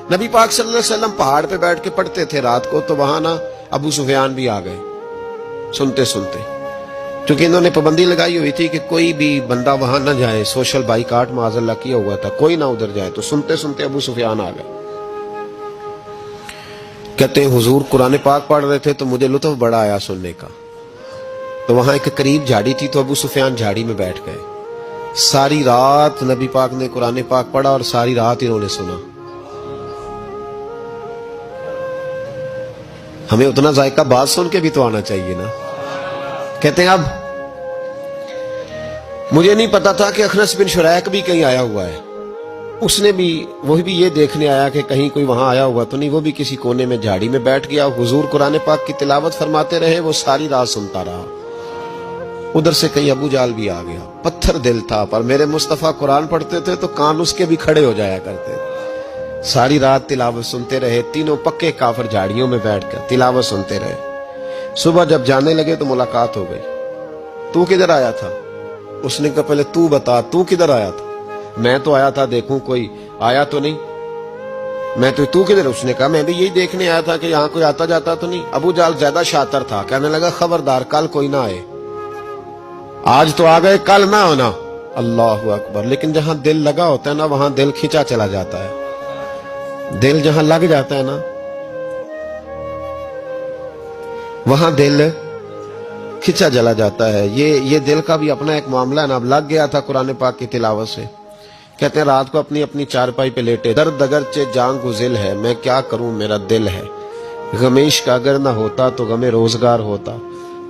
नबी पाक सल्लल्लाहु अलैहि वसल्लम पहाड़ पे बैठ के पढ़ते थे रात को, तो वहां ना अबू सुफियान भी आ गए सुनते सुनते, क्योंकि इन्होंने पाबंदी लगाई हुई थी कि कोई भी बंदा वहां ना जाए, सोशल बाइकाट माज़अल्लाह किया हुआ था, कोई ना उधर जाए। तो सुनते सुनते अबू सुफियान आ गए। कहते हैं हुजूर कुरान पाक पढ़ रहे थे तो मुझे लुत्फ बड़ा आया सुनने का। तो वहां एक करीब झाड़ी थी, तो अबू सुफियान झाड़ी में बैठ गए। सारी रात नबी पाक ने कुरान पाक पढ़ा और सारी रात इन्होंने सुना। हमें उतना जायका बात सुन के भी तो आना चाहिए ना। कहते हैं अब मुझे नहीं पता था कि अखनस बिन शुरैक भी कहीं आया हुआ है। उसने भी वही भी ये देखने आया कि कहीं कोई वहां आया हुआ तो नहीं। वो भी किसी कोने में झाड़ी में बैठ गया। हुजूर कुरान पाक की तिलावत फरमाते रहे, वो सारी रात सुनता रहा। उधर से कहीं अबू जाल भी आ गया। पत्थर दिल था, पर मेरे मुस्तफा कुरान पढ़ते थे तो कान उसके भी खड़े हो जाया करते थे। सारी रात तिलावत सुनते रहे। तीनों पक्के काफिर झाड़ियों में बैठकर तिलावत सुनते रहे। सुबह जब जाने लगे तो मुलाकात हो गई। तू किधर आया था? उसने कहा पहले तू बता, तू किधर आया था? मैं तो आया था देखूं कोई आया तो नहीं। मैं तो, तू किधर? उसने कहा मैं भी यही देखने आया था कि यहाँ कोई आता जाता तो नहीं। अबू जाल ज्यादा शातिर था, कहने लगा खबरदार कल कोई ना आए। आज तो आ गए, कल ना आना। अल्लाहु अकबर। लेकिन जहां दिल लगा होता है ना, वहां दिल खींचा चला जाता है। दिल जहां लग जाता है ना, वहां दिल खिंचा चला जाता है। ये दिल का भी अपना एक मामला है ना। अब लग गया था कुरान पाक की तिलावत से। कहते हैं रात को अपनी अपनी चारपाई पे लेटे, दर्द अगरचे जान गुजिल है, मैं क्या करूं मेरा दिल है। गमेश का अगर ना होता तो गमे रोजगार होता।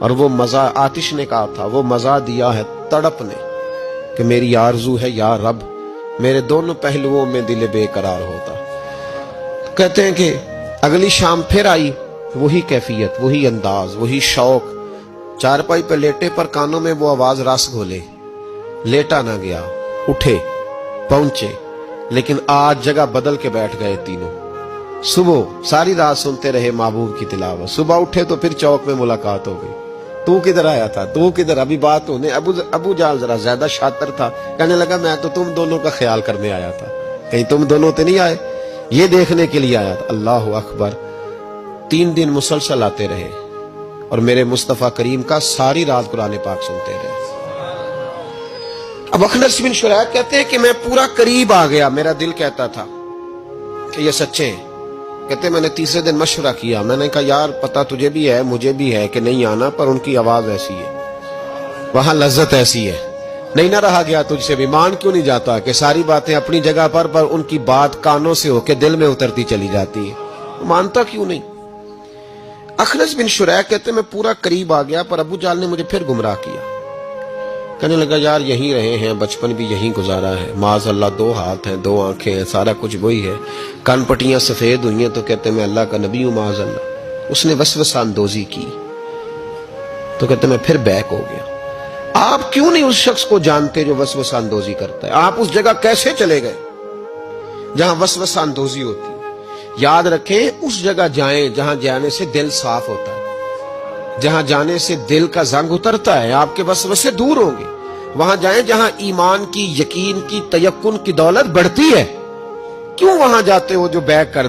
और वो मजा आतिश ने कहा था, वो मजा दिया है तड़प ने कि मेरी आरजू है या रब, मेरे दोनों पहलुओं में दिल बेकरार होता। कहते हैं कि अगली शाम फिर आई वही कैफियत, वही अंदाज, वही शौक। चारपाई पे लेटे पर कानों में वो आवाज रस घोले। लेटा ना गया, उठे पहुंचे, लेकिन आज जगह बदल के बैठ गए तीनों। सुबह सारी रात सुनते रहे महबूब की तिलावत। सुबह उठे तो फिर चौक में मुलाकात हो गई। तू किधर आया था? तू किधर? अभी बात होने। अबू जाल जरा ज्यादा शातिर था, कहने लगा मैं तो तुम दोनों का ख्याल करने आया था, कहीं तुम दोनों तो नहीं आए, ये देखने के लिए आया था। अल्लाह अकबर। 3 दिन मुसलसल आते रहे और मेरे मुस्तफा करीम का सारी रात कुरान पाक सुनते रहे। अब अखनस बिन शुरैक कहते हैं कि मैं पूरा करीब आ गया। मेरा दिल कहता था कि ये सच्चे हैं। कहते मैंने तीसरे दिन मशवरा किया। मैंने कहा यार पता तुझे भी है मुझे भी है कि नहीं आना, पर उनकी आवाज ऐसी है, वहां लज्जत ऐसी है, नहीं ना रहा गया तुझसे भी। मान क्यों नहीं जाता कि सारी बातें अपनी जगह पर उनकी बात कानों से होके दिल में उतरती चली जाती है। मानता क्यों नहीं? अखनस बिन शुरैक कहते मैं पूरा करीब आ गया, पर अबू जाल ने मुझे फिर गुमराह किया। कहने लगा यार यहीं रहे हैं, बचपन भी यहीं गुजारा है, माज़अल्लाह 2 हाथ हैं 2 आंखें हैं, सारा कुछ वही है, कान पट्टियां सफेद हुई हैं, तो कहते मैं अल्लाह का नबी हूं माज़अल्लाह। उसने वसवसा अंदोजी की तो कहते मैं फिर बैक हो गया। आप क्यों नहीं उस शख्स को जानते जो वसवसा अंदोजी करता है? आप उस जगह कैसे चले गए जहां वसवसा अंदोजी होती है? याद रखें उस जगह जाएं जहां जाने से दिल साफ होता है, जहां जाने से दिल का जंग उतरता है, आपके वसवसे दूर होंगे। वहां जाएं जहां ईमान की, यकीन की, तयक्कुन की दौलत बढ़ती है। क्यों वहां जाते हो जो बैक कर